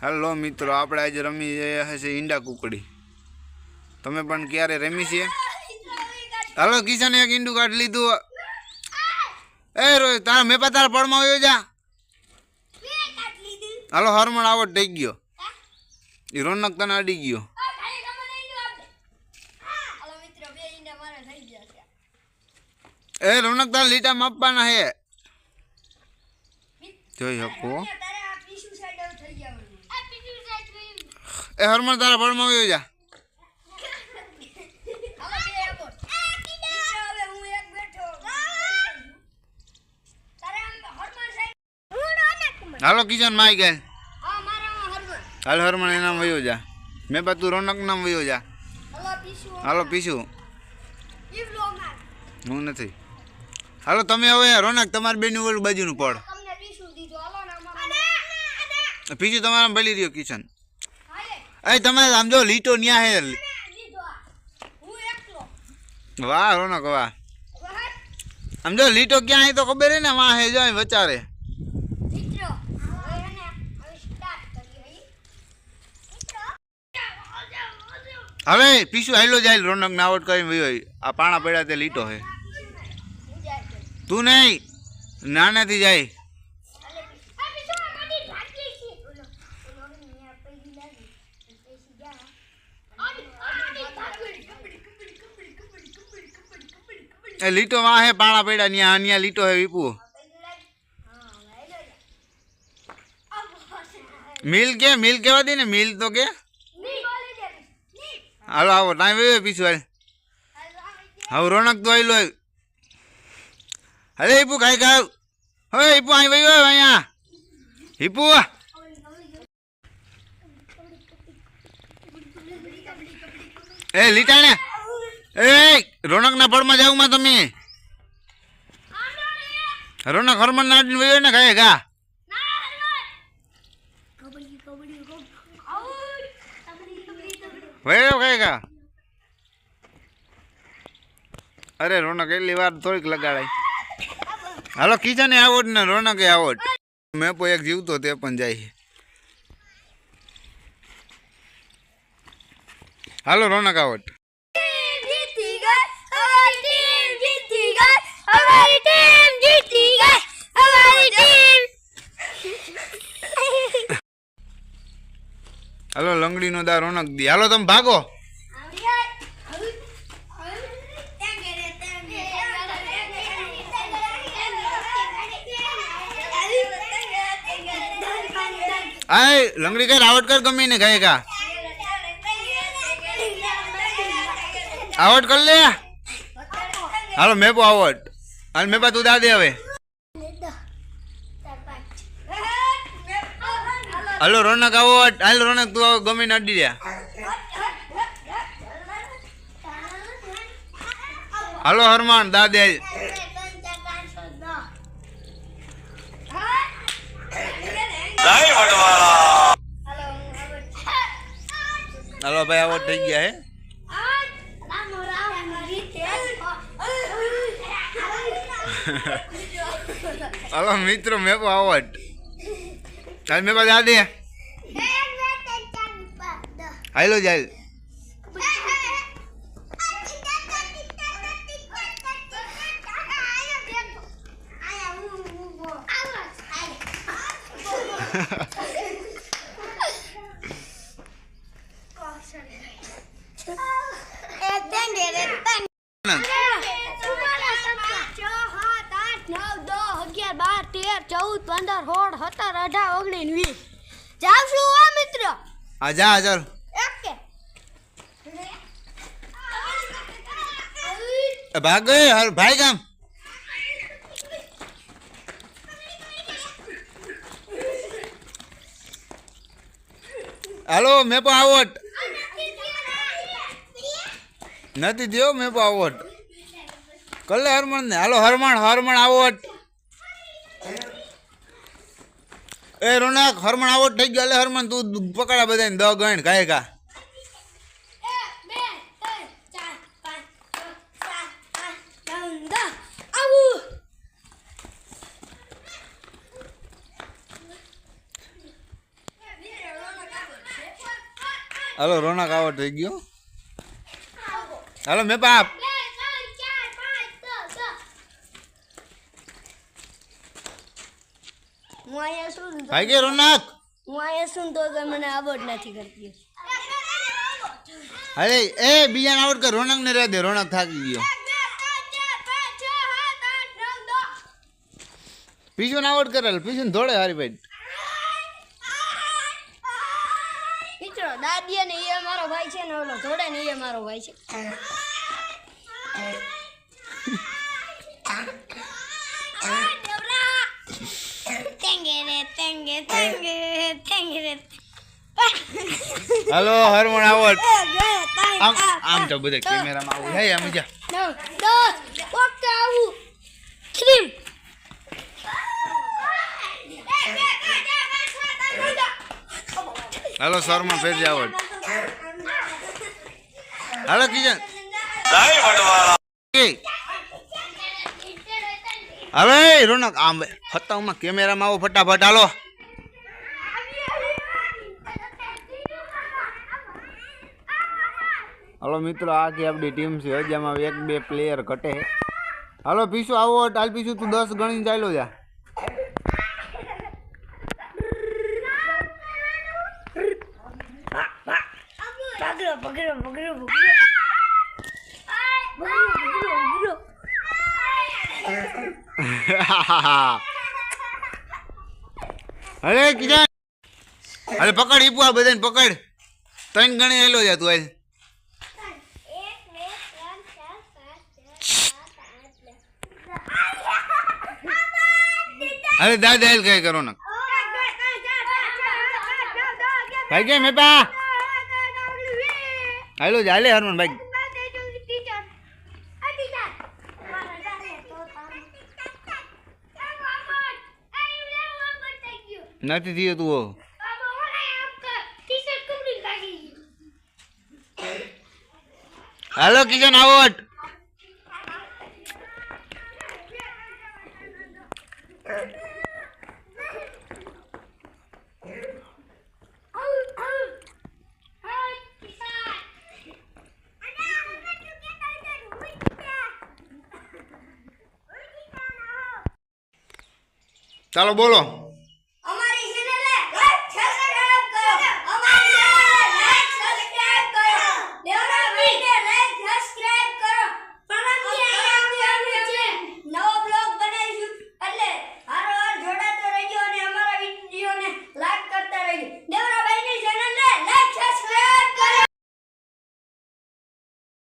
Hello मित्रों, આપણે આજે રમી રહ્યા છે ઈંડા કુકડી। તમે પણ ક્યારે રમી છે? હાલો કિશન એક ઈંડું કાઢ લીધું। એ રોય તારા મેપા તારા પડમાં આવ્યો જા। હાલો હરમણ આવટ થઈ ગયો। ઈ રોનક તને અડી ગયો। એ રોનક તારા લીટા માપવાના હે, જોઈ શકો। ए हरमन तारा बड़मा हो जा। हेलो किशन माई गए। हेलो हरमन नाम वही हो जा। मैं बात तू रौनक नाम वही हो जा। हेलो पीछू हूँ नहीं। हेलो तमे हवे रौनक तमार बेनी ओलू बाजू पड़ पीछू तमारा बली रह्यो किशन। अरे तमे समझो लीटो न्या है। वाह रौनक वाह, समझो लीटो क्या है तो खबर है ना, वहाँ है जो बचारे। अरे पीछू हेलो जाए रौनक ने आवट करी वही आ पाणा पड़ा ते लीटो है। तू नहीं नाने थी जाए। लीटो वहाँ है पाणा पेड़ा निया निया लीटो है विपू। मिल के वादी ने मिल तो के हेलो आओ टाइम वे पीछे वाले हाउ रौनक तो आई लो। अरे हिपू खाई खाओ। ओए हिपू आई वही हो यहाँ हिपू। ए लीटा ने ए रौनक ना पड़ में जाऊँ मैं तुम्हें। रौनक हरमन ना वही ना खाएगा। वही खाएगा। अरे रौनक एटली वार थोड़ी लगाड़ाई। हालो किचन आवट ने रौनक आवट। मैं तो एक जीवतो ते पण जाय। हालो रौनक आवट। हेलो लंगड़ी नो दा रौनक दी। हालो तुम भागो। आए लंगड़ी कर आवट कर गमी ने खाएगा। आवट कर ले। हालो मैं को आवट हाल मैं तू दा दे हवे। हेलो रौनक आवट हाल रौनक तू गमी न अडी दिया। हेलो हरमान दा दे। हेलो भाई आवट થઈ ગયા है। हेलो मित्रों मैं को आवट हाल मैं बता दे। हेलो जाल आजा आजा भाग गए हर भाई काम। हेलो मैं को आवट नहीं दियो मैं को आवट कर ले हरमन ने। Hello Harman Harman out. ए रौनक हरमन आवट થઈ ગયો। हरमन तू पकड़ा बधाने 10 गण खाएगा। હાલો રોનક આઉટ થઈ ગયો. હાલો મેં બાપ હું અહીંયા શું ભાઈ કે રોનક હું અહીંયા શું તો મને આવડ નથી કરતી. અરે એ બીજાને આઉટ કર. રોનક ને રહે દે. રોનક થાકી ગયો. પીછું આઉટ કરેલ. પીછું દોડે હારી ભાઈ. મિત્રો દાદી ને એ મારો ભાઈ છે ને ઓલો જોડે ને એ મારો ભાઈ છે. હાલો હરમણ આઉટ. આમ આમ તો બધા કેમેરામાં આવું હે આમ જા. હાલો શર્મા ફેર આઉટ. હાલો કિશન હવે રોનક આમ ફતાવમાં કેમેરામાં આવો ફટાફટ. હાલો હાલો મિત્રો આખી આપણી ટીમ છે. હજી આમાં 1-2 પ્લેયર ઘટે. હાલો પીછું આવો. હાલ પીછું તું 10 ગણીને ચાલ્યો જા. અરે કિશન અરે પકડ ઈપુ આ બધાને પકડ. 3 ગણી હેલો જા તું. હાલ અરે દાદા હેલ કઈ કરો ને ભાઈ કે મેં પા હાલો ચાલે હરમન ભાઈ. નથી થયો તું. હાલો કિશન આવટ. ચાલો બોલો.